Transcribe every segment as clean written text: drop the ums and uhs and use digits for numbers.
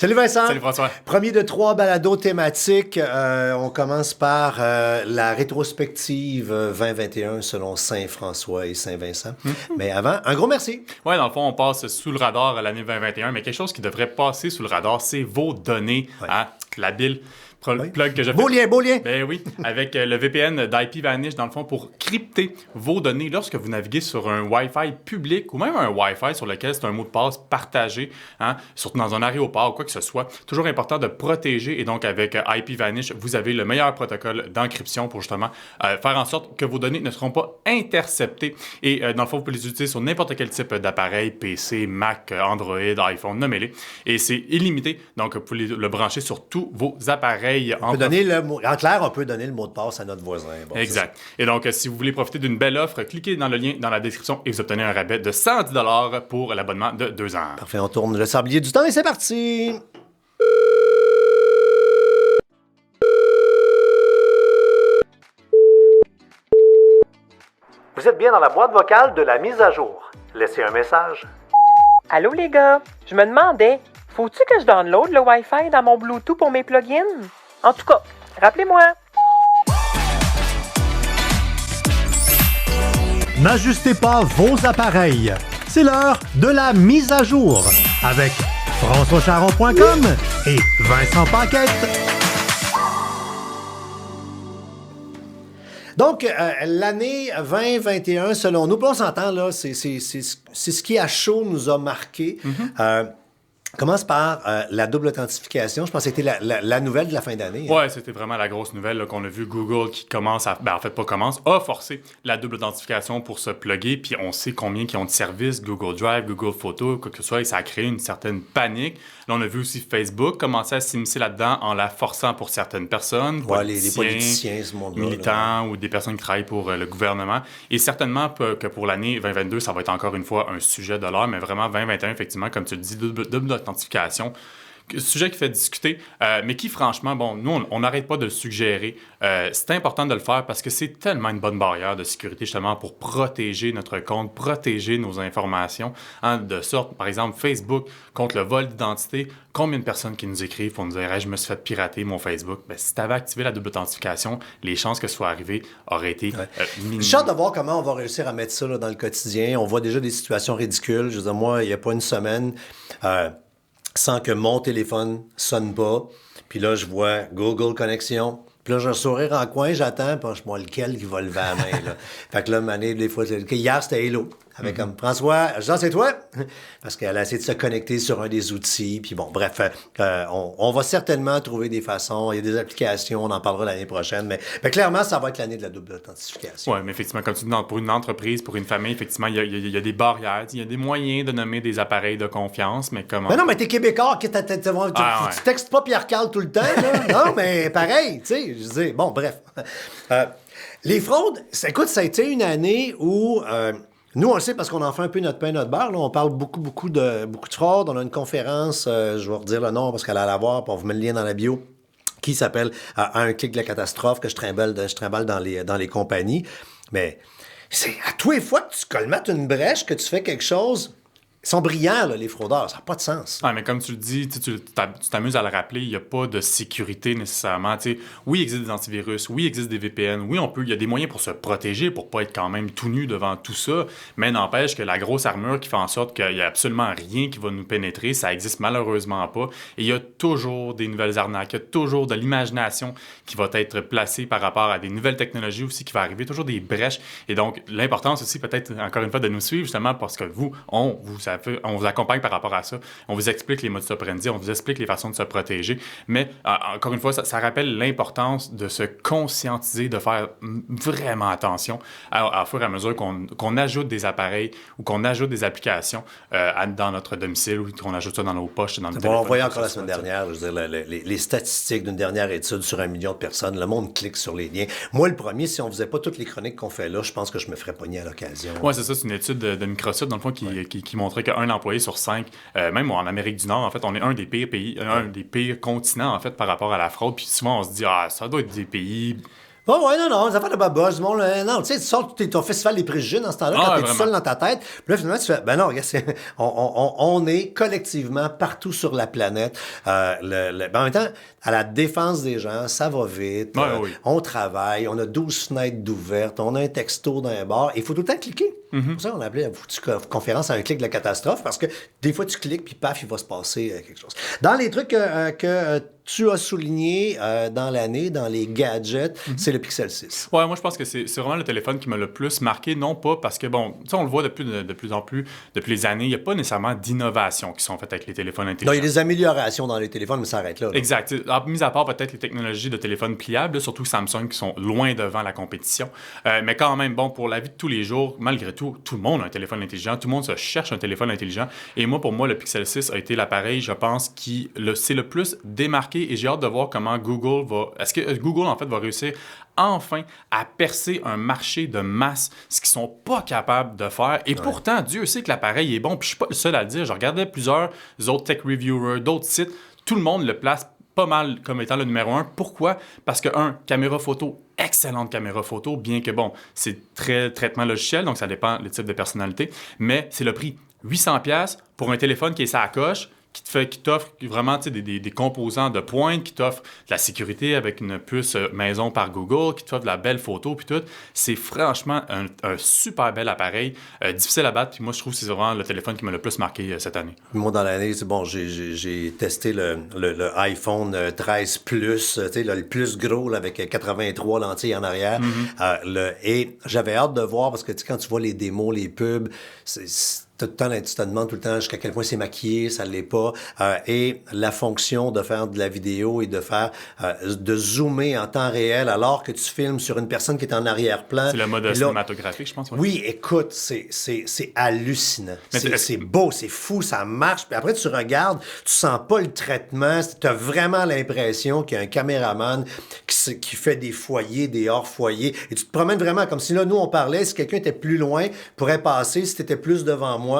Salut Vincent. Salut François. Premier de 3 balados thématiques. On commence par la rétrospective 2021 selon Saint-François et Saint-Vincent. Mais avant, un gros merci. Ouais, dans le fond, on passe sous le radar à l'année 2021, mais quelque chose qui devrait passer sous le radar, c'est vos données à la bille. Plug que je fais. Beau lien, beau lien. Ben oui, avec le VPN d'IPVanish, dans le fond, pour crypter vos données lorsque vous naviguez sur un Wi-Fi public ou même un Wi-Fi sur lequel c'est un mot de passe partagé, surtout dans un aéroport ou quoi que ce soit. Toujours important de protéger et donc avec IPVanish, vous avez le meilleur protocole d'encryption pour justement faire en sorte que vos données ne seront pas interceptées. Et dans le fond, vous pouvez les utiliser sur n'importe quel type d'appareil, PC, Mac, Android, iPhone, nommez-les. Et c'est illimité, donc vous pouvez le brancher sur tous vos appareils. En clair, on peut donner le mot de passe à notre voisin. Bon, exact. Et donc, si vous voulez profiter d'une belle offre, cliquez dans le lien dans la description et vous obtenez un rabais de 110 $ pour l'abonnement de 2 ans. Parfait, on tourne le sablier du temps et c'est parti! Vous êtes bien dans la boîte vocale de la mise à jour. Laissez un message. Allô les gars, je me demandais, faut-tu que je download le Wi-Fi dans mon Bluetooth pour mes plugins? En tout cas, rappelez-moi. N'ajustez pas vos appareils. C'est l'heure de la mise à jour avec FrançoisCharron.com et Vincent Paquette. Donc, l'année 2021, selon nous, puis on s'entend, là, c'est ce qui à chaud nous a marqué. Commence par la double authentification. Je pense que c'était la nouvelle de la fin d'année. Ouais, c'était vraiment la grosse nouvelle là, qu'on a vu Google qui commence à... Ben, en fait, pas commence, a forcé la double authentification pour se plugger. Puis on sait combien qui ont de services, Google Drive, Google Photos, quoi que ce soit. Et ça a créé une certaine panique. Là, on a vu aussi Facebook commencer à s'immiscer là-dedans en la forçant pour certaines personnes. Ouais, les politiciens, ce monde-là. Militants ou des personnes qui travaillent pour le gouvernement. Et certainement que pour l'année 2022, ça va être encore une fois un sujet de l'heure. Mais vraiment, 2021, effectivement, comme tu le dis, double authentification. Sujet qui fait discuter, mais qui, franchement, bon, nous, on n'arrête pas de le suggérer. C'est important de le faire parce que c'est tellement une bonne barrière de sécurité, justement, pour protéger notre compte, protéger nos informations, de sorte, par exemple, Facebook, contre le vol d'identité. Combien de personnes qui nous écrivent pour nous dire hey, « je me suis fait pirater mon Facebook », ben, si tu avais activé la double authentification, les chances que ce soit arrivé auraient été minimes. J'ai hâte de voir comment on va réussir à mettre ça là, dans le quotidien. On voit déjà des situations ridicules. Je veux dire, moi, il n'y a pas une semaine... sans que mon téléphone sonne pas. Puis là, je vois Google Connexion. Puis là, j'ai un sourire en coin, j'attends, puis moi, lequel qui va lever la main, là. Fait que là, Mané, des fois, hier, c'était Hello. Avec comme François, Jean, c'est toi? Parce qu'elle a essayé de se connecter sur un des outils. Puis bon, bref, on va certainement trouver des façons. Il y a des applications, on en parlera l'année prochaine. Mais clairement, ça va être l'année de la double authentification. Oui, mais effectivement, comme tu dis, pour une entreprise, pour une famille, effectivement, il y a des barrières. Il y a des moyens de nommer des appareils de confiance, mais comment... Mais non, mais t'es Québécois, tu textes pas Pierre-Carl tout le temps, là. Non, mais pareil, tu sais, je dis, bon, bref. Les fraudes, écoute, ça a été une année où... nous, on le sait parce qu'on en fait un peu notre pain, notre beurre. Là. On parle beaucoup de fraude. On a une conférence, je vais redire le nom parce qu'elle a la voir, puis on vous met le lien dans la bio, qui s'appelle À un clic de la catastrophe, que je trimballe dans les compagnies. Mais c'est à tous les fois que tu colmates une brèche, que tu fais quelque chose... Ils sont brillants, là, les fraudeurs. Ça n'a pas de sens. Ouais, mais comme tu le dis, tu t'amuses à le rappeler, il n'y a pas de sécurité nécessairement. T'sais, oui, il existe des antivirus, oui, il existe des VPN, oui, il y a des moyens pour se protéger, pour ne pas être quand même tout nu devant tout ça, mais n'empêche que la grosse armure qui fait en sorte qu'il n'y a absolument rien qui va nous pénétrer, ça existe malheureusement pas. Et il y a toujours des nouvelles arnaques, il y a toujours de l'imagination qui va être placée par rapport à des nouvelles technologies aussi qui va arriver, toujours des brèches. Et donc, l'importance aussi peut-être, encore une fois, de nous suivre justement parce que on vous accompagne par rapport à ça. On vous explique les modus operandi, on vous explique les façons de se protéger. Mais, encore une fois, ça rappelle l'importance de se conscientiser, de faire vraiment attention à fur et à mesure qu'on ajoute des appareils ou qu'on ajoute des applications dans notre domicile ou qu'on ajoute ça dans nos poches, dans nos téléphones. On voyait encore la semaine dernière, je veux dire, les statistiques d'une dernière étude sur 1 million de personnes. Le monde clique sur les liens. Moi, le premier, si on ne faisait pas toutes les chroniques qu'on fait là, je pense que je me ferais pogner à l'occasion. Oui, c'est ça. C'est une étude de Microsoft, dans le fond, qui montrait qu'un employé sur 5, même en Amérique du Nord, en fait, on est un des pires pays, un des pires continents, en fait, par rapport à la fraude. Puis souvent, on se dit, ça doit être des pays Oh, ouais, non, les affaires de babos, du monde, non, tu sais, tu sors ton festival des préjugés dans ce temps-là, quand t'es tout seul dans ta tête, puis là, finalement, tu fais, ben non, regarde, on est collectivement partout sur la planète. Ben, en même temps, à la défense des gens, ça va vite, Oui. on travaille, on a 12 fenêtres d'ouvertes, on a un texto dans un bar, il faut tout le temps cliquer. C'est pour ça qu'on appelait la foutue conférence à un clic de la catastrophe, parce que des fois, tu cliques, puis paf, il va se passer quelque chose. Dans les trucs que tu as souligné dans l'année, dans les gadgets, c'est le Pixel 6. Ouais, moi, je pense que c'est vraiment le téléphone qui m'a le plus marqué, non pas parce que, bon, tu sais, on le voit de plus en plus, depuis les années, il n'y a pas nécessairement d'innovations qui sont faites avec les téléphones intelligents. Non, il y a des améliorations dans les téléphones, mais ça arrête là. Exact. Mis à part peut-être les technologies de téléphone pliables, là, surtout Samsung qui sont loin devant la compétition. Mais quand même, bon, pour la vie de tous les jours, malgré tout le monde a un téléphone intelligent, tout le monde se cherche un téléphone intelligent. Et moi, pour moi, le Pixel 6 a été l'appareil, je pense, qui c'est le plus démarqué et j'ai hâte de voir comment Google va... Est-ce que Google, en fait, va réussir enfin à percer un marché de masse, ce qu'ils sont pas capables de faire. Et pourtant, Dieu sait que l'appareil est bon. Puis je suis pas le seul à le dire. Je regardais plusieurs autres tech reviewers, d'autres sites. Tout le monde le place pas mal comme étant le numéro 1. Pourquoi? Parce que, caméra photo, excellente caméra photo, bien que, bon, c'est très traitement logiciel, donc ça dépend le type de personnalité, mais c'est le prix. 800$ pour un téléphone qui est sa coche, qui t'offre vraiment des composants de pointe, qui t'offre de la sécurité avec une puce maison par Google, qui t'offre de la belle photo, puis tout. C'est franchement un super bel appareil, difficile à battre, puis moi, je trouve que c'est vraiment le téléphone qui m'a le plus marqué cette année. Moi, dans l'année, c'est bon, j'ai testé le iPhone 13 Plus, tu sais, le plus gros, là, avec 83 lentilles en arrière. Et j'avais hâte de voir, parce que quand tu vois les démos, les pubs, tout le temps, tu te demandes tout le temps jusqu'à quel point c'est maquillé, ça l'est pas. Et la fonction de faire de la vidéo et de zoomer en temps réel alors que tu filmes sur une personne qui est en arrière-plan. C'est le mode cinématographique, je pense. Oui, écoute, c'est hallucinant. C'est beau, c'est fou, ça marche. Puis après, tu regardes, tu sens pas le traitement. Tu as vraiment l'impression qu'il y a un caméraman qui fait des foyers, des hors-foyers. Et tu te promènes vraiment comme si là, nous, on parlait, si quelqu'un était plus loin, pourrait passer, si tu étais plus devant moi.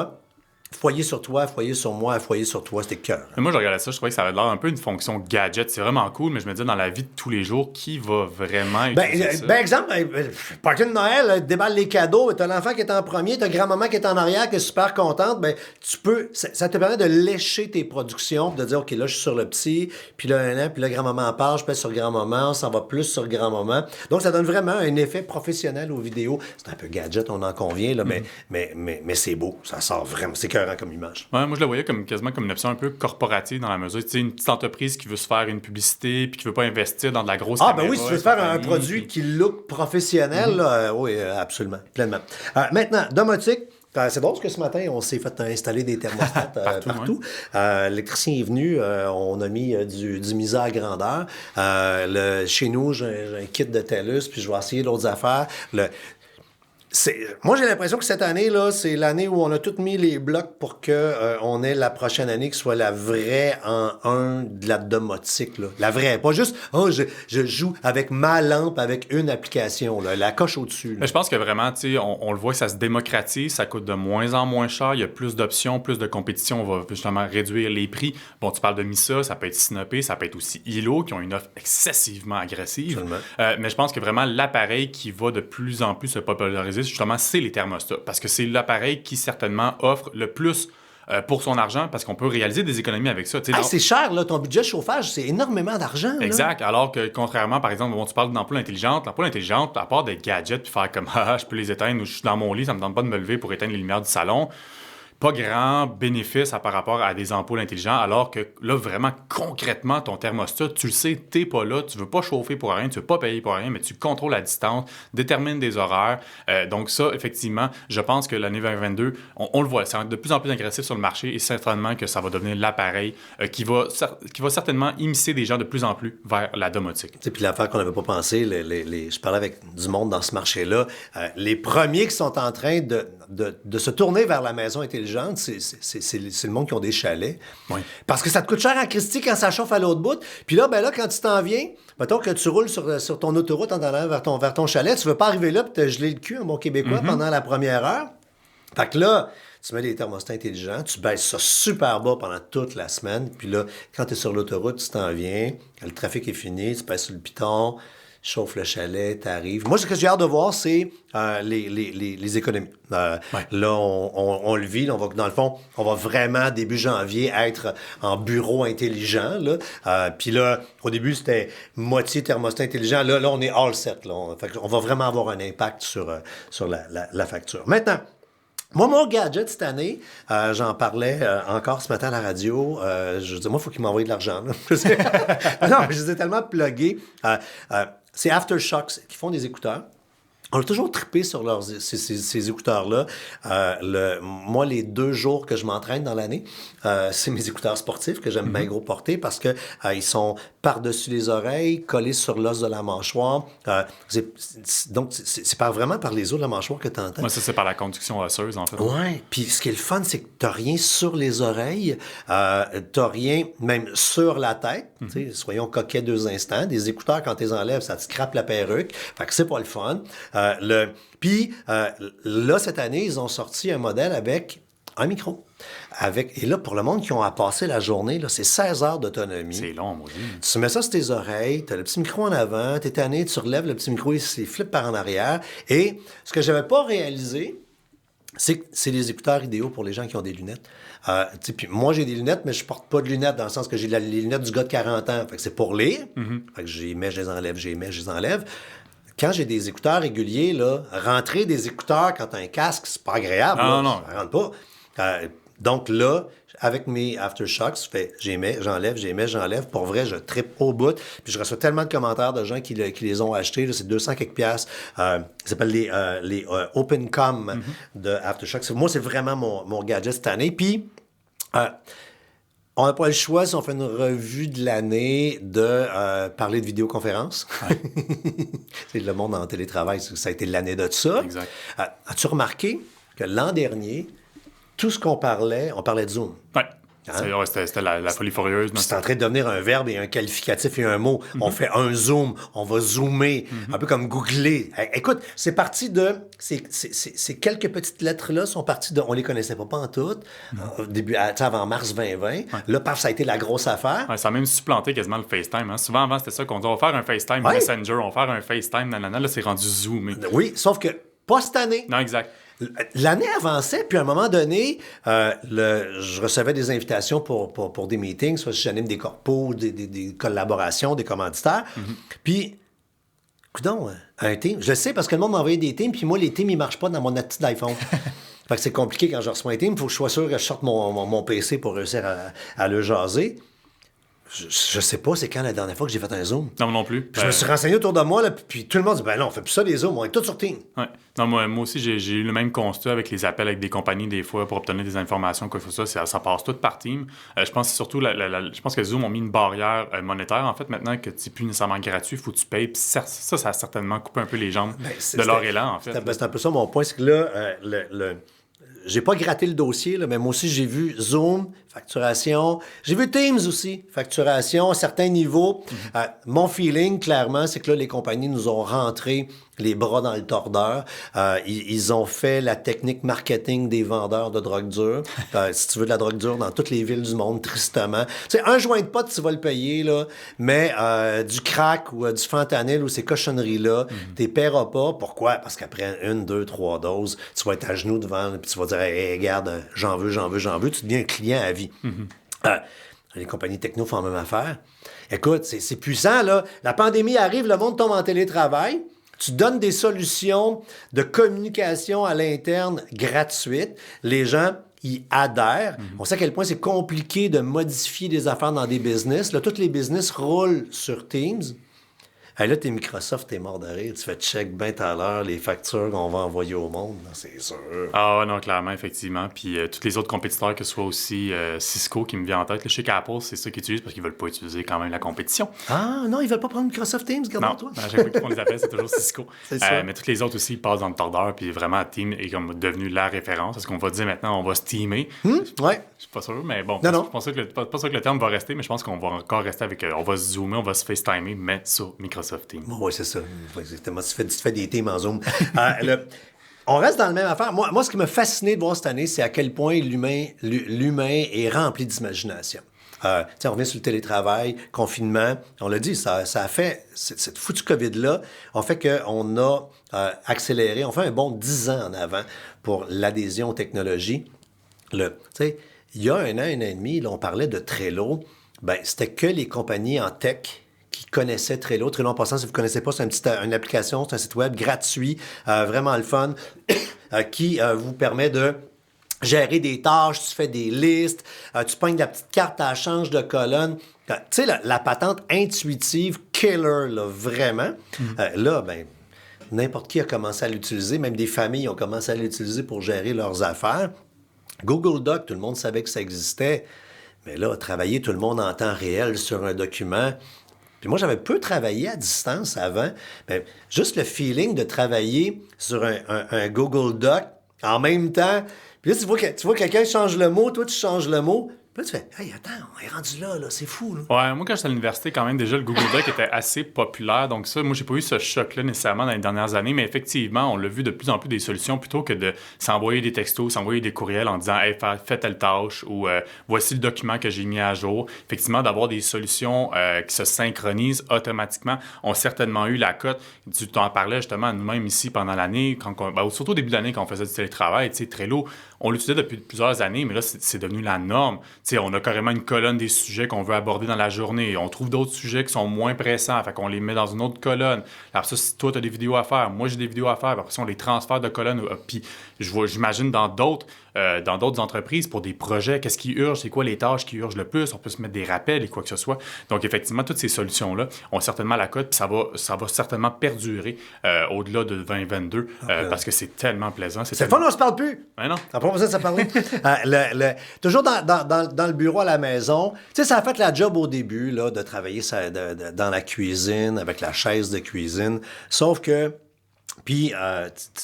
Foyer sur toi, foyer sur moi, foyer sur toi, c'était cœur. Moi, je regardais ça, je trouvais que ça avait l'air un peu une fonction gadget. C'est vraiment cool, mais je me disais, dans la vie de tous les jours, qui va vraiment utiliser ça? Exemple, party de Noël, déballe les cadeaux, t'as l'enfant qui est en premier, t'as grand-maman qui est en arrière, qui est super contente, tu peux, ça te permet de lécher tes productions, de dire, OK, là, je suis sur le petit, puis là, puis là, grand-maman en parle, je pèse sur grand-maman, ça va plus sur grand-maman. Donc, ça donne vraiment un effet professionnel aux vidéos. C'est un peu gadget, on en convient, là, mais c'est beau, ça sort vraiment, c'est écœurant comme image. Ouais, moi, je le voyais quasiment comme une option un peu corporative dans la mesure. Tu sais, une petite entreprise qui veut se faire une publicité puis qui veut pas investir dans de la grosse caméra. Ben oui, si tu veux faire un produit qui look professionnel, là, oui, absolument, pleinement. Maintenant, domotique. C'est drôle parce que ce matin, on s'est fait installer des thermostats partout. Ouais. L'électricien est venu, on a mis du misa à grandeur. Chez nous, j'ai un kit de TELUS, puis je vais essayer d'autres affaires. Moi, j'ai l'impression que cette année, là, c'est l'année où on a tous mis les blocs pour qu'on ait la prochaine année qui soit la vraie en un de la domotique. Là. La vraie. Pas juste, je joue avec ma lampe, avec une application. Là, la coche au-dessus. Je pense que vraiment, tu sais, on le voit que ça se démocratise, ça coûte de moins en moins cher, il y a plus d'options, plus de compétition, on va justement réduire les prix. Bon, tu parles de Misa, ça peut être Sinopé, ça peut être aussi Hilo, qui ont une offre excessivement agressive. Mais je pense que vraiment, l'appareil qui va de plus en plus se populariser, justement, c'est les thermostats. Parce que c'est l'appareil qui, certainement, offre le plus pour son argent, parce qu'on peut réaliser des économies avec ça. C'est cher, là, ton budget de chauffage, c'est énormément d'argent. Exact. Là. Alors que, contrairement, par exemple, tu parles d'ampoule intelligente, l'ampoule intelligente, à part des gadgets, puis faire comme « Ah, je peux les éteindre » ou « Je suis dans mon lit, ça me tente pas de me lever pour éteindre les lumières du salon », pas grand bénéfice par rapport à des ampoules intelligentes, alors que là, vraiment, concrètement, ton thermostat, tu le sais, t'es pas là, tu veux pas chauffer pour rien, tu veux pas payer pour rien, mais tu contrôles la distance, détermines des horaires. Donc ça, effectivement, je pense que l'année 2022, on le voit, c'est de plus en plus agressif sur le marché et certainement que ça va devenir l'appareil qui va certainement immiscer des gens de plus en plus vers la domotique. Puis l'affaire qu'on n'avait pas pensé, je parlais avec du monde dans ce marché-là, les premiers qui sont en train de se tourner vers la maison intelligente, c'est le monde qui ont des chalets. Oui. Parce que ça te coûte cher en Christie quand ça chauffe à l'autre bout. Puis là, quand tu t'en viens, mettons que tu roules sur ton autoroute en allant vers ton chalet, tu veux pas arriver là et te geler le cul, un bon Québécois, pendant la première heure. Fait que là, tu mets des thermostats intelligents, tu baisses ça super bas pendant toute la semaine. Puis là, quand tu es sur l'autoroute, tu t'en viens, le trafic est fini, tu passes sur le piton. chauffe le chalet, t'arrives. Moi, ce que j'ai hâte de voir, c'est les économies. Là, on le vit. Là, dans le fond, on va vraiment, début janvier, être en bureau intelligent. Puis là, au début, c'était moitié thermostat intelligent. Là, on est all set. Là. On va vraiment avoir un impact sur la facture. Maintenant, moi, mon gadget cette année, j'en parlais encore ce matin à la radio. Je disais, moi, il faut qu'il m'envoie de l'argent. Non, je les ai tellement plugués. C'est Aftershocks qui font des écouteurs. On a toujours trippé sur ces écouteurs-là. Moi, les 2 jours que je m'entraîne dans l'année, c'est mes écouteurs sportifs que j'aime bien gros porter parce que ils sont par-dessus les oreilles, collés sur l'os de la mâchoire. Donc, c'est vraiment par les os de la mâchoire que tu entends. Moi, ça, c'est par la conduction osseuse, en fait. Oui. Puis ce qui est le fun, c'est que tu n'as rien sur les oreilles. Tu n'as rien même sur la tête. Soyons coquets 2 instants. Des écouteurs, quand tu les enlèves, ça te scrape la perruque. Fait que c'est pas le fun. Puis là, cette année, ils ont sorti un modèle avec un micro. Et là, pour le monde qui ont à passer la journée, là, c'est 16 heures d'autonomie. C'est long, moi. Tu mets ça sur tes oreilles, tu as le petit micro en avant, tu es tanné, tu relèves le petit micro, il flippe par en arrière. Et ce que j'avais pas réalisé, c'est que c'est les écouteurs idéaux pour les gens qui ont des lunettes. Puis moi, j'ai des lunettes, mais je porte pas de lunettes dans le sens que j'ai les lunettes du gars de 40 ans. Fait que c'est pour lire. Fait que j'y mets, je les enlève, j'y mets, je les enlève. Quand j'ai des écouteurs réguliers, là, rentrer des écouteurs quand tu as un casque, c'est pas agréable. Non. Ça rentre pas. Donc là, avec mes Aftershocks, j'y mets, j'enlève, j'y mets, j'enlève. Pour vrai, je trippe au bout. Puis je reçois tellement de commentaires de gens qui les ont achetés. Là, c'est 200 quelques piastres. Ça s'appelle les OpenCom de Aftershocks. Moi, c'est vraiment mon gadget cette année. Puis, on n'a pas le choix, si on fait une revue de l'année, de parler de vidéoconférence. Ouais. C'est le monde en télétravail, ça a été l'année de ça. Exact. As-tu remarqué que l'an dernier, tout ce qu'on parlait, on parlait de Zoom? Oui. C'était la folie furieuse. C'est en train de devenir un verbe et un qualificatif et un mot. On fait un zoom, on va zoomer, un peu comme googler. Écoute, c'est parti de... Ces quelques petites lettres-là sont parties de... On les connaissait pas en toutes. Au début, avant mars 2020. Ouais. Là, paf, ça a été la grosse affaire. Ouais, ça a même supplanté quasiment le FaceTime. Hein. Souvent, avant, c'était ça qu'on disait, on va faire un FaceTime Messenger, on va faire un FaceTime, nanana. Là, c'est rendu zoomé. Oui, sauf que pas cette année. Non, exact. L'année avançait, puis à un moment donné, je recevais des invitations pour des meetings, soit si j'anime des corpos, des collaborations, des commanditaires. Puis, coudonc, un team, je sais parce que le monde m'a envoyé des teams, puis moi, les teams, ils ne marchent pas dans mon petit iPhone. Fait que c'est compliqué quand je reçois un team, il faut que je sois sûr que je sorte mon PC pour réussir à le jaser. Je sais pas c'est quand la dernière fois que j'ai fait un Zoom. Non plus. Puis je me suis renseigné autour de moi, là, puis tout le monde dit, ben non, on fait plus ça des Zooms, on est tous sur Teams. Ouais. Non, moi aussi, j'ai eu le même constat avec les appels avec des compagnies, des fois, pour obtenir des informations, quoi que ce soit. Ça passe tout par Teams. Je pense surtout, je pense que Zoom ont mis une barrière monétaire, en fait, maintenant, que c'est plus nécessairement gratuit, il faut que tu payes. Puis ça a certainement coupé un peu les jambes de leur élan, en fait. C'est un peu ça mon point, c'est que là, j'ai pas gratté le dossier, là, mais moi aussi, j'ai vu Zoom, facturation. J'ai vu Teams aussi, facturation à certains niveaux. Mon feeling, clairement, c'est que là, les compagnies nous ont rentré les bras dans le tordeur. Ils ont fait la technique marketing des vendeurs de drogue dure. Si tu veux de la drogue dure dans toutes les villes du monde, tristement. Tu sais, un joint de pot, tu vas le payer, là, mais du crack ou du fentanyl ou ces cochonneries-là, t'es paieras pas. Pourquoi? Parce qu'après 1, 2, 3 doses, tu vas être à genoux devant puis tu vas dire, hey, regarde, j'en veux. Tu deviens un client à vie. Les compagnies techno font la même affaire. Écoute, c'est puissant, là. La pandémie arrive, le monde tombe en télétravail. Tu donnes des solutions de communication à l'interne gratuites. Les gens y adhèrent. On sait à quel point c'est compliqué de modifier des affaires dans des business. Là, tous les business roulent sur Teams. Hey, là, t'es Microsoft, t'es mort de rire. Tu fais check bien tout à l'heure les factures qu'on va envoyer au monde. Là, c'est sûr. Ah non, clairement, effectivement. Puis tous les autres compétiteurs, que ce soit aussi Cisco qui me vient en tête. Là, je sais qu'Apple, c'est ça qu'ils utilisent parce qu'ils veulent pas utiliser quand même la compétition. Ah non, ils veulent pas prendre Microsoft Teams, regarde-toi. Non, à chaque fois qu'ils font les appels, c'est toujours Cisco. C'est ça. Mais tous les autres aussi, ils passent dans le tordeur. Puis vraiment, Team est comme devenu la référence. Est-ce qu'on va dire maintenant, on va steamer? Ouais. Je suis pas sûr, mais bon. Non. Je pense pas sûr que le terme va rester, mais je pense qu'on va encore rester avec... on va se zoomer, on va se FaceTimer, mais sur Microsoft Teams. Oui, c'est ça. Exactement. Tu fais des teams en Zoom. On reste dans la même affaire. Moi, ce qui m'a fasciné de voir cette année, c'est à quel point l'humain est rempli d'imagination. On revient sur le télétravail, confinement. On l'a dit, ça a fait... Cette foutue COVID-là a fait qu'on a accéléré, on fait un bond de 10 ans en avant pour l'adhésion aux technologies. Il y a un an et demi, là, on parlait de Trello. Ben, c'était que les compagnies en tech qui connaissaient Trello. Trello, en passant, si vous ne connaissez pas, c'est une application, c'est un site web gratuit, vraiment le fun, qui vous permet de gérer des tâches, tu fais des listes, tu pognes la petite carte à change de colonne. Tu sais, la patente intuitive, killer, là, vraiment. Là, ben, n'importe qui a commencé à l'utiliser, même des familles ont commencé à l'utiliser pour gérer leurs affaires. Google Doc, tout le monde savait que ça existait. Mais là, travailler tout le monde en temps réel sur un document. Puis moi, j'avais peu travaillé à distance avant. Mais juste le feeling de travailler sur un Google Doc en même temps. Puis là, tu vois quelqu'un change le mot, toi, tu changes le mot. Puis là, tu fais « Hey, attends, on est rendu là, c'est fou. » là. Ouais, moi, quand j'étais à l'université, quand même, déjà, le Google Doc était assez populaire. Donc ça, moi, j'ai pas eu ce choc-là nécessairement dans les dernières années. Mais effectivement, on l'a vu de plus en plus des solutions plutôt que de s'envoyer des textos, s'envoyer des courriels en disant « Hey, fais telle tâche » ou voici le document que j'ai mis à jour ». Effectivement, d'avoir des solutions qui se synchronisent automatiquement ont certainement eu la cote. Tu t'en parlais justement à nous-mêmes ici pendant l'année, surtout au début de l'année quand on faisait du télétravail. Tu sais, Trello, on l'utilisait depuis plusieurs années, mais là, c'est devenu la norme. T'sais, on a carrément une colonne des sujets qu'on veut aborder dans la journée. On trouve d'autres sujets qui sont moins pressants, fait qu'on les met dans une autre colonne. Après ça, si toi, tu as des vidéos à faire, moi, j'ai des vidéos à faire, après ça, on les transfère de colonne. Puis j'imagine dans d'autres entreprises, pour des projets, qu'est-ce qui urge, c'est quoi les tâches qui urgent le plus, on peut se mettre des rappels et quoi que ce soit. Donc, effectivement, toutes ces solutions-là ont certainement la cote, puis ça va certainement perdurer au-delà de 2022, parce que c'est tellement plaisant. C'est fun, on se parle plus! Ben non. T'as pas besoin de se parler? Toujours dans le bureau à la maison. Tu sais, ça a fait la job au début, là, de travailler dans la cuisine, avec la chaise de cuisine. Sauf que, puis,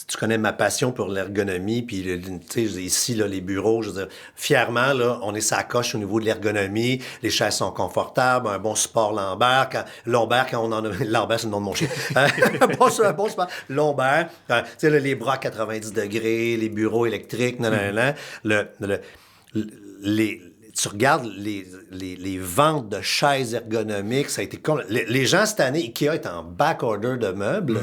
tu connais ma passion pour l'ergonomie, puis, tu sais, ici, là, les bureaux, je veux dire, fièrement, là, on est sa coche au niveau de l'ergonomie, les chaises sont confortables, un bon support lombaire, quand on en a... Lombaire, c'est le nom de mon chien. un bon support lombaire, tu sais, là, les bras à 90 degrés, les bureaux électriques, tu regardes les ventes de chaises ergonomiques, ça a été... Les gens, cette année, Ikea est en back-order de meubles.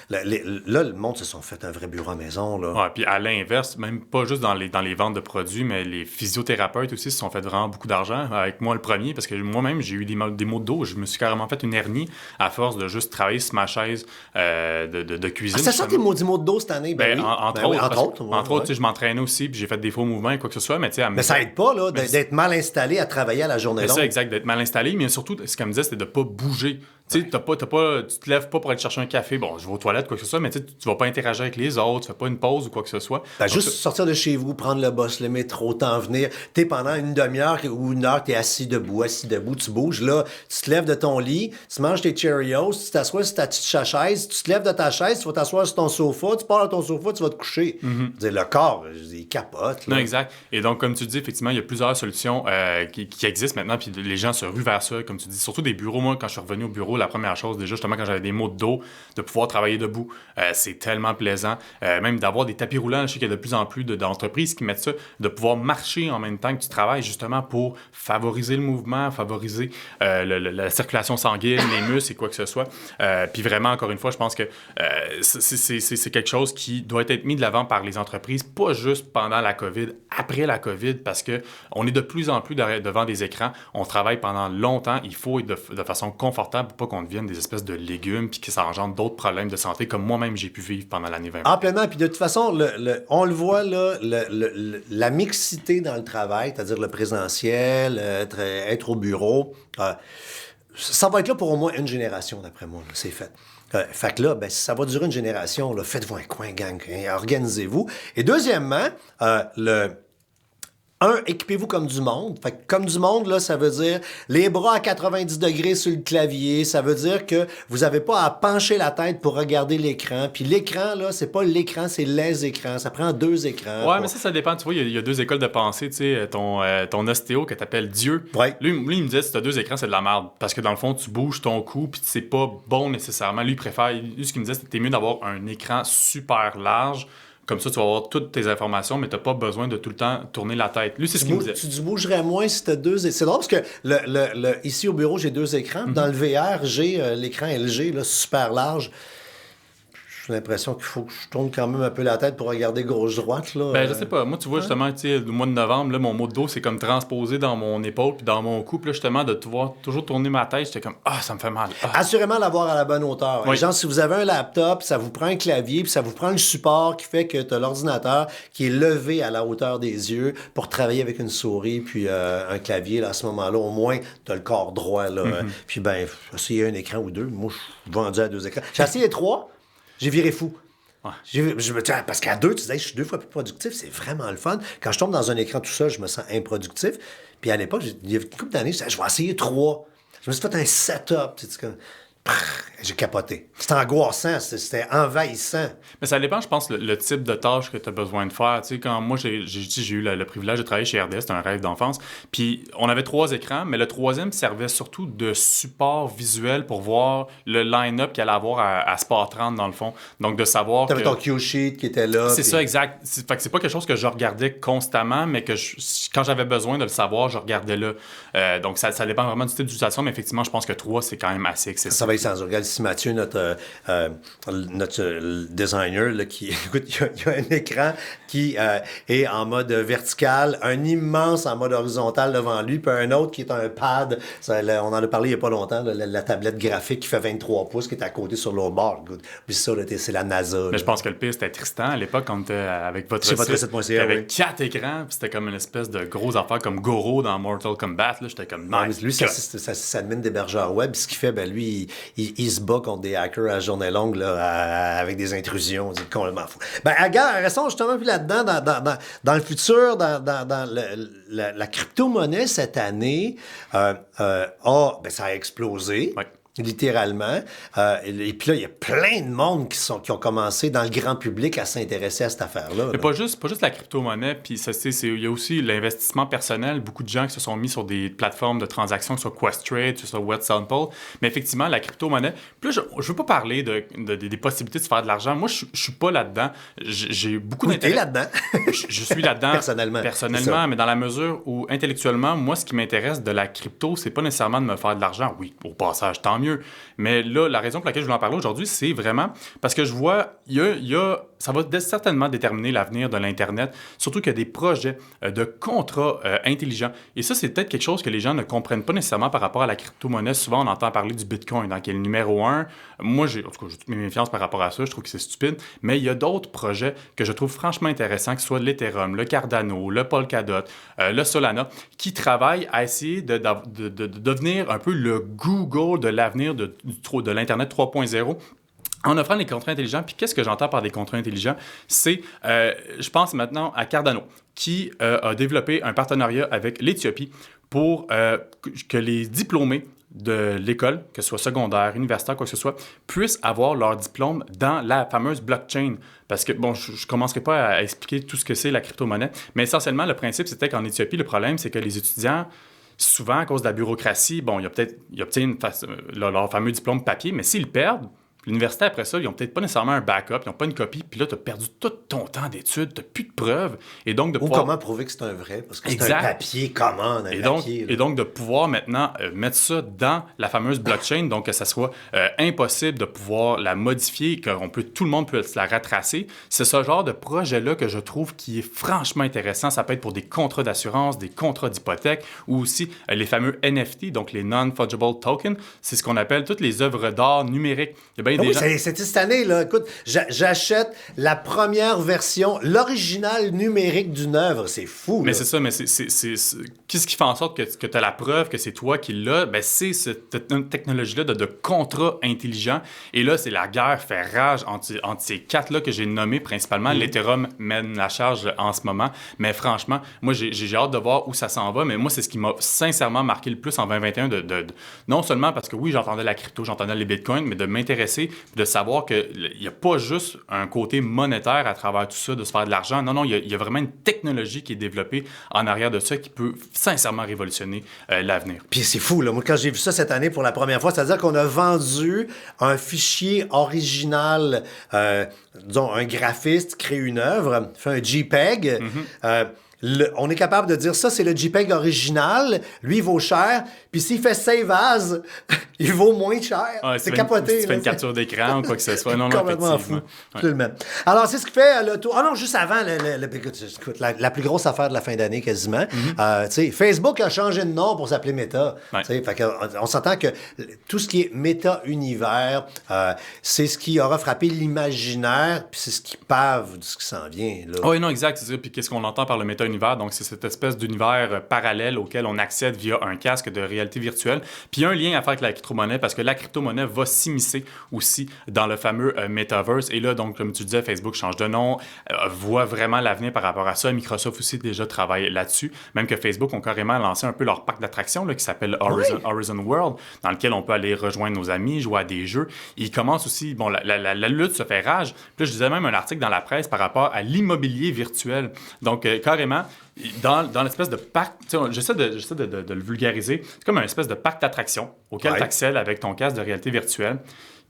Là, le monde se sont fait un vrai bureau à maison. Là. Ouais, puis à l'inverse, même pas juste dans les ventes de produits, mais les physiothérapeutes aussi se sont fait vraiment beaucoup d'argent. Avec moi, le premier, parce que moi-même, j'ai eu des maux de dos. Je me suis carrément fait une hernie à force de juste travailler sur ma chaise de cuisine. C'est ça tes maudits maux de dos cette année? Entre autres, je m'entraînais aussi, puis j'ai fait des faux mouvements et quoi que ce soit. Mais ça aide pas là, d'être mal installé à travailler à la journée longue. C'est ça, exact, d'être mal installé, mais surtout, ce qu'elle me disait, c'était de ne pas bouger. Tu sais, tu te lèves pas pour aller chercher un café. Bon, je vais aux toilettes, quoi que ce soit, mais tu vas pas interagir avec les autres, tu fais pas une pause ou quoi que ce soit. Juste sortir de chez vous, prendre le bus, le métro, t'en venir. T'es pendant une demi-heure ou une heure, t'es assis debout, tu bouges. Là, tu te lèves de ton lit, tu manges tes Cheerios, tu t'assois sur ta petite chaise, tu te lèves de ta chaise, tu vas t'asseoir sur ton sofa, tu pars dans ton sofa, tu vas te coucher. Le corps, il capote. Là. Non, exact. Et donc, comme tu dis, effectivement, il y a plusieurs solutions qui existent maintenant, puis les gens se ruent vers ça, comme tu dis. Surtout des bureaux. Moi, quand je suis revenu au bureau, la première chose, déjà, justement, quand j'avais des maux de dos, de pouvoir travailler debout, c'est tellement plaisant. Même d'avoir des tapis roulants, je sais qu'il y a de plus en plus d'entreprises qui mettent ça, de pouvoir marcher en même temps que tu travailles, justement, pour favoriser le mouvement, favoriser la circulation sanguine, les muscles et quoi que ce soit. Puis vraiment, encore une fois, je pense que c'est quelque chose qui doit être mis de l'avant par les entreprises, pas juste pendant la COVID, après la COVID, parce qu'on est de plus en plus devant des écrans. On travaille pendant longtemps. Il faut être de façon confortable pour pas qu'on devienne des espèces de légumes puis que ça engendre d'autres problèmes de santé comme moi-même j'ai pu vivre pendant l'année 2020. Ah, pleinement. Puis de toute façon, on le voit, là, la mixité dans le travail, c'est-à-dire le présentiel, être au bureau, ça va être là pour au moins une génération, d'après moi. Là, c'est fait. Fait que là, ben, si ça va durer une génération, là, faites-vous un coin, gang. Hein, organisez-vous. Et deuxièmement, équipez-vous comme du monde. Fait que comme du monde, là, ça veut dire les bras à 90 degrés sur le clavier. Ça veut dire que vous n'avez pas à pencher la tête pour regarder l'écran. Puis l'écran, là, c'est pas l'écran, c'est les écrans. Ça prend 2 écrans. Ouais, mais ça dépend. Tu vois, il y a 2 écoles de pensée. Tu sais, ton ostéo que t'appelles Dieu. Ouais. Lui, il me disait, si t'as 2 écrans, c'est de la merde. Parce que dans le fond, tu bouges ton cou, puis c'est pas bon nécessairement. Lui, ce qu'il me disait, c'était mieux d'avoir un écran super large Comme ça, tu vas avoir toutes tes informations, mais tu n'as pas besoin de tout le temps tourner la tête. Lui, c'est ce qu'il me disait. Tu bougerais moins si tu as deux... C'est drôle parce que ici au bureau, j'ai 2 écrans. Dans le VR, j'ai l'écran LG, là, super large. J'ai l'impression qu'il faut que je tourne quand même un peu la tête pour regarder gauche-droite. Je sais pas. Moi, tu vois, justement, le mois de novembre, là, mon mot de dos, c'est comme transposé dans mon épaule puis dans mon cou. Puis là, justement, de toujours tourner ma tête, j'étais comme, ça me fait mal. Assurément l'avoir à la bonne hauteur. Oui. Genre, si vous avez un laptop, ça vous prend un clavier, puis ça vous prend le support qui fait que tu as l'ordinateur qui est levé à la hauteur des yeux pour travailler avec une souris puis un clavier. Là, à ce moment-là, au moins, tu as le corps droit. Là, Puis, essayer un écran ou 2. Moi, je suis vendu à 2 écrans. J'ai essayé 3. J'ai viré fou. Ouais. Parce qu'à 2, tu disais, je suis 2 fois plus productif, c'est vraiment le fun. Quand je tombe dans un écran tout seul, je me sens improductif. Puis à l'époque, il y a une couple d'années, je disais, je vais essayer 3. Je me suis fait un setup. Tu sais, j'ai capoté. C'était angoissant, c'était envahissant. Mais ça dépend, je pense, le type de tâche que tu as besoin de faire. Tu sais, quand moi, j'ai eu le privilège de travailler chez RDS, c'était un rêve d'enfance. Puis on avait 3 écrans, mais le 3e servait surtout de support visuel pour voir le line-up qu'il allait avoir à Sport 30, dans le fond. Donc, de savoir T'avais ton cue-sheet qui était là. C'est ça, exact. Fait que c'est pas quelque chose que je regardais constamment, mais que quand j'avais besoin de le savoir, je regardais là. Donc, ça dépend vraiment du type d'utilisation, mais effectivement, je pense que 3, c'est quand même assez accessible. Ça va être sans regarde ici, Mathieu, notre designer, là, qui, écoute, il y a un écran qui est en mode vertical, un immense en mode horizontal devant lui, puis un autre qui est un pad. On en a parlé il n'y a pas longtemps, là, la tablette graphique qui fait 23 pouces, qui est à côté sur l'autre bord. Puis ça, là, c'est la NASA. Mais je pense que le pire, c'était Tristan. À l'époque, quand on était avec votre site, il y avait 4 écrans, puis c'était comme une espèce de grosse affaire comme Goro dans Mortal Kombat. Là, j'étais comme nice. Lui, ça admine d'hébergeur web. Ce qu'il fait, lui, il se bat contre des hackers à journée longue là, avec des intrusions. C'est complètement fou. Restons justement plus là-dedans, dans le futur, dans la crypto-monnaie cette année, ça a explosé. Ouais. Littéralement. Et puis là, il y a plein de monde qui ont commencé dans le grand public à s'intéresser à cette affaire-là. Mais pas juste la crypto-monnaie, puis il y a aussi l'investissement personnel. Beaucoup de gens qui se sont mis sur des plateformes de transactions, que ce soit Questrade, que ce soit WhatSample. Mais effectivement, la crypto-monnaie. Puis là, je veux pas parler des possibilités de se faire de l'argent. Moi, je suis pas là-dedans. J'ai beaucoup d'intérêt. T'es là-dedans? Je suis là-dedans. Personnellement, mais dans la mesure où, intellectuellement, moi, ce qui m'intéresse de la crypto, c'est pas nécessairement de me faire de l'argent. Oui, au passage, tant mieux. Mais là, la raison pour laquelle je voulais en parler aujourd'hui, c'est vraiment parce que je vois, ça va certainement déterminer l'avenir de l'Internet, surtout qu'il y a des projets de contrats intelligents. Et ça, c'est peut-être quelque chose que les gens ne comprennent pas nécessairement par rapport à la crypto-monnaie. Souvent, on entend parler du Bitcoin, qui est le numéro 1. Moi, j'ai toutes mes méfiances par rapport à ça. Je trouve que c'est stupide. Mais il y a d'autres projets que je trouve franchement intéressants, que ce soit l'Ethereum, le Cardano, le Polkadot, le Solana, qui travaillent à essayer de devenir un peu le Google de l'avenir de l'Internet 3.0 en offrant des contrats intelligents. Puis qu'est-ce que j'entends par des contrats intelligents? C'est, je pense maintenant à Cardano, qui a développé un partenariat avec l'Éthiopie pour que les diplômés de l'école, que ce soit secondaire, universitaire, quoi que ce soit, puissent avoir leur diplôme dans la fameuse blockchain. Parce que, je ne commencerai pas à expliquer tout ce que c'est la crypto-monnaie, mais essentiellement, le principe, c'était qu'en Éthiopie, le problème, c'est que les étudiants, souvent, à cause de la bureaucratie, ils obtiennent leur fameux diplôme papier, mais s'ils le perdent, l'université, après ça, ils n'ont peut-être pas nécessairement un backup, ils n'ont pas une copie, puis là, tu as perdu tout ton temps d'études, tu n'as plus de preuves. Et donc, comment prouver que c'est un vrai, parce que c'est un papier commun, et donc, de pouvoir maintenant mettre ça dans la fameuse blockchain, donc que ça soit impossible de pouvoir la modifier, tout le monde peut la retracer. C'est ce genre de projet-là que je trouve qui est franchement intéressant. Ça peut être pour des contrats d'assurance, des contrats d'hypothèque, ou aussi les fameux NFT, donc les Non-Fungible Tokens. C'est ce qu'on appelle toutes les œuvres d'art numériques. C'était cette année, là. Écoute, j'achète la première version, l'original numérique d'une œuvre. C'est fou, mais là. c'est ça, mais qu'est-ce qui fait en sorte que tu as la preuve que c'est toi qui l'as? C'est cette technologie-là de contrat intelligent. Et là, c'est la guerre fait rage entre ces 4-là que j'ai nommés principalement. L'Ethereum mène la charge en ce moment. Mais franchement, moi, j'ai hâte de voir où ça s'en va. Mais moi, c'est ce qui m'a sincèrement marqué le plus en 2021. Non seulement parce que oui, j'entendais la crypto, j'entendais les bitcoins, mais de m'intéresser s'intéresser, de savoir qu'il n'y a pas juste un côté monétaire à travers tout ça, de se faire de l'argent. Non, il y a vraiment une technologie qui est développée en arrière de ça qui peut sincèrement révolutionner l'avenir. Puis c'est fou, là. Moi, quand j'ai vu ça cette année pour la première fois, c'est-à-dire qu'on a vendu un fichier original, disons, un graphiste crée une œuvre, fait un JPEG. On est capable de dire ça, c'est le JPEG original. Lui, il vaut cher. Puis s'il fait Save As, il vaut moins cher. C'est capoté. Si tu fais une capture d'écran ou quoi que ce soit. Non, complètement fou. Absolument. Alors, c'est ce qui fait le tour. Ah non, juste avant, écoute, la plus grosse affaire de la fin d'année, quasiment. Facebook a changé de nom pour s'appeler Meta. Fait que, on s'entend que tout ce qui est Meta-univers, c'est ce qui aura frappé l'imaginaire, puis c'est ce qui pave de ce qui s'en vient. Oui, non, exact. C'est ça. Puis qu'est-ce qu'on entend par le Meta-univers? Donc, c'est cette espèce d'univers parallèle auquel on accède via un casque de réalité virtuelle. Puis il y a un lien à faire avec la crypto-monnaie parce que la crypto-monnaie va s'immiscer aussi dans le fameux Metaverse. Et là, donc, comme tu disais, Facebook change de nom, voit vraiment l'avenir par rapport à ça. Microsoft aussi déjà travaille là-dessus. Même que Facebook ont carrément lancé un peu leur parc d'attractions là, qui s'appelle Horizon World, dans lequel on peut aller rejoindre nos amis, jouer à des jeux. Ils commencent aussi, bon, la lutte se fait rage. Puis là, je disais même un article dans la presse par rapport à l'immobilier virtuel. Donc, carrément, dans l'espèce de parc, j'essaie de le vulgariser, c'est comme un espèce de parc d'attractions auquel tu accèdes avec ton casque de réalité virtuelle.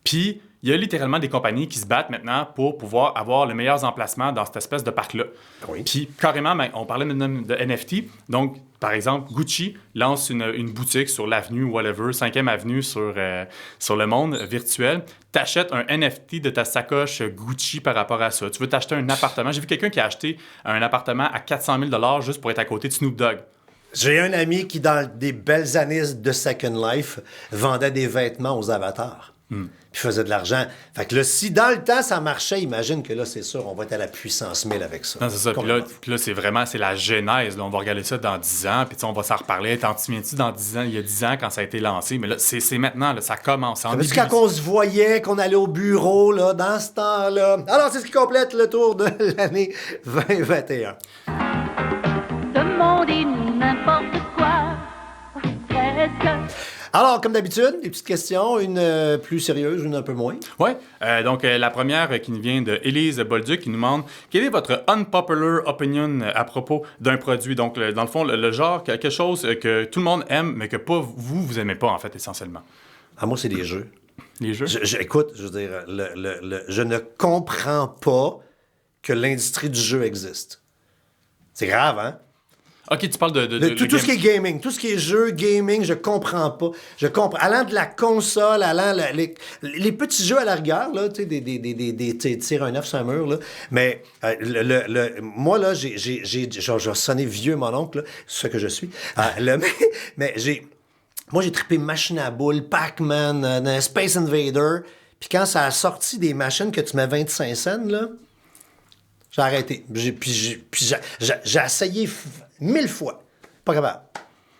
Puis, il y a littéralement des compagnies qui se battent maintenant pour pouvoir avoir les meilleurs emplacements dans cette espèce de parc-là. Oui. Puis, carrément, on parlait de NFT. Donc, par exemple, Gucci lance une boutique sur l'avenue, whatever, 5e avenue sur le monde virtuel. Tu achètes un NFT de ta sacoche Gucci par rapport à ça. Tu veux t'acheter un appartement. J'ai vu quelqu'un qui a acheté un appartement à 400 000 $ juste pour être à côté de Snoop Dogg. J'ai un ami qui, dans des belles années de Second Life, vendait des vêtements aux avatars. Puis faisait de l'argent. Fait que là, si dans le temps ça marchait, imagine que là, c'est sûr, on va être à la puissance 1000 avec ça. Non, c'est ça. Puis là, c'est la genèse. Là. On va regarder ça dans 10 ans, puis on va s'en reparler. T'en souviens-tu dans 10 ans, il y a 10 ans quand ça a été lancé? Mais là, c'est maintenant, là, ça commence. Parce que quand on se voyait, qu'on allait au bureau, là, dans ce temps-là. Alors, c'est ce qui complète le tour de l'année 2021. Ce monde est n'importe quoi, presque. Alors, comme d'habitude, des petites questions, une plus sérieuse, une un peu moins. Oui. Donc, la première qui nous vient de Élise Bolduc qui nous demande quelle est votre unpopular opinion à propos d'un produit? Donc, dans le fond, le genre, quelque chose que tout le monde aime, mais que pas vous aimez pas, en fait, essentiellement. Ah, moi, c'est les jeux. Les jeux? Écoute, je veux dire, je ne comprends pas que l'industrie du jeu existe. C'est grave, hein? OK, tu parles tout ce qui est gaming, tout ce qui est jeu, gaming, je comprends pas. Allant de la console, les petits jeux à la rigueur, là, tu sais, des tirs un œuf sur un mur, là. Mais moi, là, je vais sonner vieux, mon oncle, là, c'est ce que je suis. Mais moi, j'ai trippé Machine à boules, Pac-Man, Space Invader. Puis quand ça a sorti des machines que tu mets 25 cents, là, j'ai arrêté. J'ai essayé 1000 fois. Pas capable.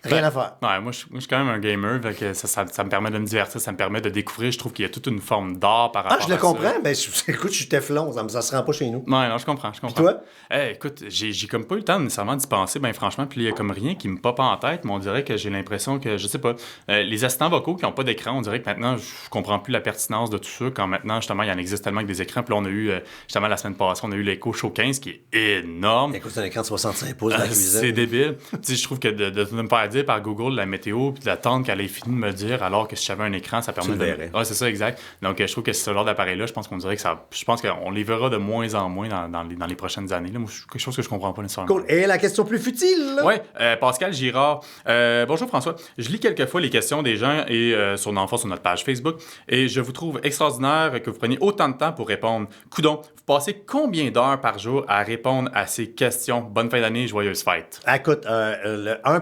Rien à faire. Ouais, moi, je suis quand même un gamer. Fait que ça me permet de me divertir, ça me permet de découvrir. Je trouve qu'il y a toute une forme d'art par rapport à ça. Ah, je le comprends. Mais écoute, je suis Teflon. Ça se rend pas chez nous. Ouais, non, je comprends. Puis toi? Écoute, j'ai comme pas eu le temps nécessairement d'y penser, ben franchement. Puis il y a comme rien qui me pop en tête, mais on dirait que j'ai l'impression que, je sais pas, les assistants vocaux qui n'ont pas d'écran, on dirait que maintenant, je comprends plus la pertinence de tout ça. Quand maintenant, justement, il y en existe tellement avec des écrans. Puis là, on a eu, justement, la semaine passée, on a eu l'Echo Show 15 qui est énorme. Écoute, c'est un écran de 65 pouces dans la cuisine. C'est débile. Tu sais, je trouve que de me faire dire par Google la météo, puis d'attendre qu'elle ait fini de me le dire, alors que si j'avais un écran, ça permet de... Ouais, c'est ça, exact. Donc, je trouve que ce genre d'appareil-là, je pense qu'on dirait que je pense qu'on les verra de moins en moins dans les prochaines années. Là. Moi, c'est quelque chose que je comprends pas nécessairement. Cool. Et la question plus futile? Oui, Pascal Girard. Bonjour François. Je lis quelquefois les questions des gens et sur notre page Facebook, et je vous trouve extraordinaire que vous preniez autant de temps pour répondre. Coudon, vous passez combien d'heures par jour à répondre à ces questions? Bonne fin d'année, joyeuse fête. Écoute,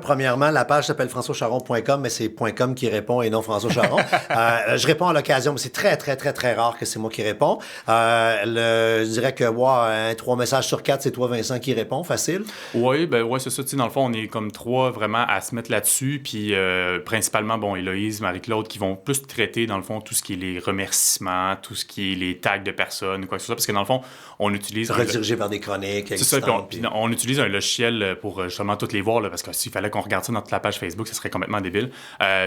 premièrement, la page s'appelle françoischaron.com, mais c'est .com qui répond et non François Charon. Je réponds à l'occasion, mais c'est très, très, très, très rare que c'est moi qui réponds. Je dirais que 3 messages sur 4, c'est toi, Vincent, qui répond. Facile. Oui, c'est ça. Dans le fond, on est comme 3 vraiment à se mettre là-dessus. Puis principalement, Héloïse, Marie-Claude, qui vont plus traiter, dans le fond, tout ce qui est les remerciements, tout ce qui est les tags de personnes, quoi que ce soit. Parce que dans le fond, fond, on utilise... Redirigé vers des chroniques C'est ça, puis on utilise un logiciel pour justement toutes les voir, là, parce que s'il fallait qu'on regarde ça dans toute la page Facebook, ça serait complètement débile.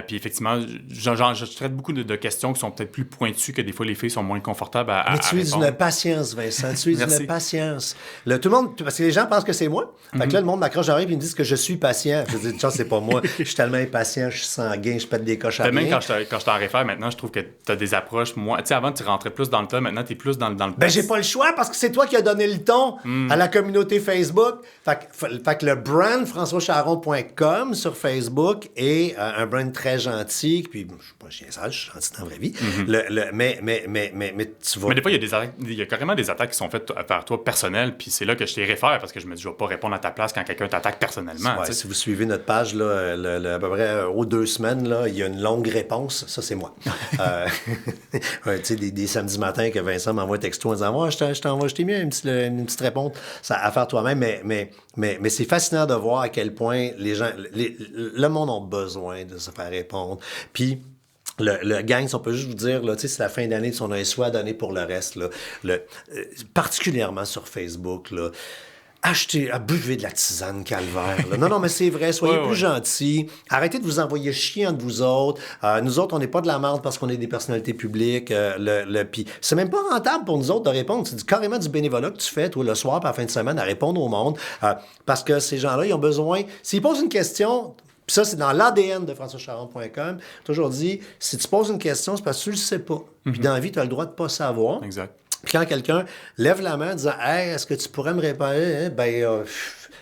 Puis effectivement, je traite beaucoup de questions qui sont peut-être plus pointues, que des fois les filles sont moins confortables à Mais tu es d'une patience, Vincent. Tu es d'une patience. Tout le monde, parce que les gens pensent que c'est moi. Fait que là, le monde m'accroche à et ils me disent que je suis patient. Je dis, c'est pas moi. Je suis tellement impatient, je suis sanguin, je pète des coches à rien. Même quand je t'en réfère, maintenant, je trouve que tu as des approches. Moi, tu sais, avant, tu rentrais plus dans le tas. Maintenant, tu es plus dans le Ben, j'ai pas le choix parce que c'est toi qui as donné le ton à la communauté Facebook. Fait que le brand françoischaron.com sur Facebook est un brand très gentil. Puis, je suis pas un chien sale, je suis gentil dans la vraie vie. Mais tu vas... Mais des fois, il y a carrément des attaques qui sont faites vers toi personnelles. Puis c'est là que je t'y réfère parce que je me dis, je vais pas répondre à ta place quand quelqu'un t'attaque personnellement. Ouais, si vous suivez notre page, là, à peu près aux 2 semaines, là, il y a une longue réponse. Ça, c'est moi. Tu sais, des samedis matins que Vincent m'envoie un texto en disant « je t'ai mis une petite réponse à faire toi-même. » Mais c'est fascinant de voir à quel point les gens, le monde a besoin de se faire répondre. Puis, le gang, si on peut juste vous dire, là, c'est la fin d'année, on a un souhait à donner pour le reste. Là, particulièrement sur Facebook, là, buvez de la tisane calvaire. Là. Non, mais c'est vrai, soyez plus gentils. Arrêtez de vous envoyer chier entre vous autres. Nous autres, on n'est pas de la merde parce qu'on est des personnalités publiques. Puis c'est même pas rentable pour nous autres de répondre. C'est carrément du bénévolat que tu fais, toi, le soir, par la fin de semaine, à répondre au monde. Parce que ces gens-là, ils ont besoin... S'ils posent une question... Puis ça, c'est dans l'ADN de françoischaron.com. Toujours dit, si tu poses une question, c'est parce que tu le sais pas. Puis dans la vie, tu as le droit de pas savoir. Exact. Puis quand quelqu'un lève la main en disant « Hey, est-ce que tu pourrais me répondre? »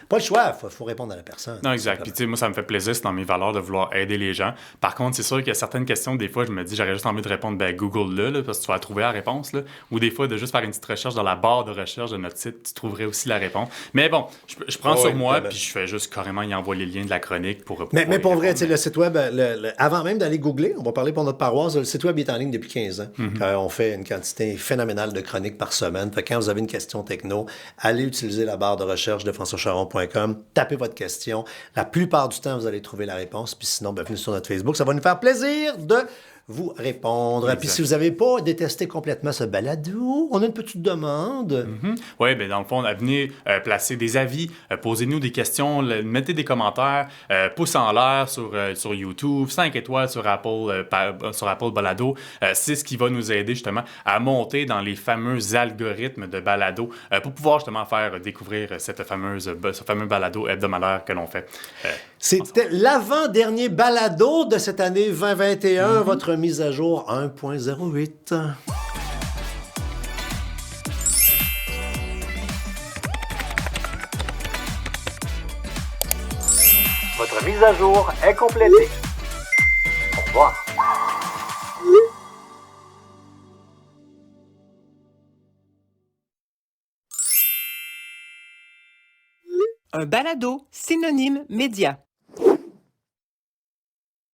Pas le choix, faut répondre à la personne. Non, exact. Puis tu sais, moi, ça me fait plaisir, c'est dans mes valeurs de vouloir aider les gens. Par contre, c'est sûr qu'il y a certaines questions, des fois, je me dis, j'aurais juste envie de répondre, Google-le, là, parce que tu vas trouver la réponse. Là. Ou des fois, de juste faire une petite recherche dans la barre de recherche de notre site, tu trouverais aussi la réponse. Mais bon, je prends sur moi, puis je fais juste carrément y envoyer les liens de la chronique pour mais pour vrai, tu sais, le site web, avant même d'aller googler, on va parler pour notre paroisse, le site web est en ligne depuis 15 ans. On fait une quantité phénoménale de chroniques par semaine. Fait que quand vous avez une question techno, allez utiliser la barre de recherche de françoischaron.com, tapez votre question. La plupart du temps, vous allez trouver la réponse. Puis sinon, venez sur notre Facebook. Ça va nous faire plaisir de vous répondre. Puis si vous n'avez pas détesté complètement ce balado, on a une petite demande. Oui, dans le fond, venez placer des avis, posez-nous des questions, mettez des commentaires, pouce en l'air sur YouTube, 5 étoiles sur Apple Balado. C'est ce qui va nous aider justement à monter dans les fameux algorithmes de balado pour pouvoir justement faire découvrir ce fameux balado hebdomadaire que l'on fait. C'était l'avant-dernier balado de cette année 2021, votre mise à jour 1.08. Votre mise à jour est complétée. Au revoir. Un balado synonyme média.